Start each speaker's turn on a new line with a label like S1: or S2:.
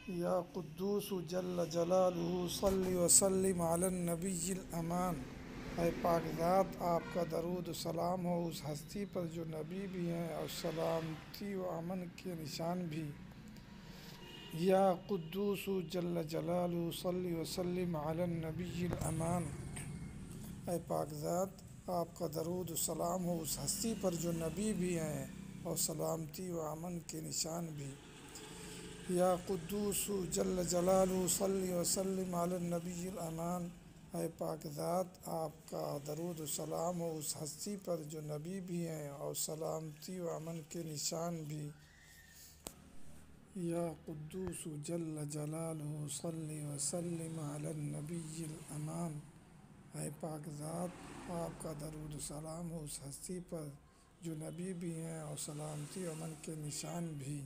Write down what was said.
S1: یا قدوس جل جلالہ صلی وسلم علی النبی الامان۔ اے پاک ذات، آپ کا درود و سلام ہو اس ہستی پر جو نبی بھی ہیں اور سلامتی و امن کے نشان بھی۔ یا قدوس جل جلالہ صلی وسلم علی النبی الامان۔ اے پاک ذات، آپ کا درود و سلام ہو اس ہستی پر جو نبی بھی ہیں اور سلامتی و امن کے نشان بھی۔ یا قدوس جل جلالہ صلی وسلم علی النبی الامان۔ اے پاک ذات، آپ کا درود و سلام ہو اس ہستی پر جو نبی بھی ہیں اور سلامتی و امن کے نشان بھی۔ یا قدوس جل جلالہ صلی وسلم علی النبی الامان۔ اے پاک ذات، آپ کا درود و سلام ہو اس ہستی پر جو نبی بھی ہیں اور سلامتی و امن کے نشان بھی۔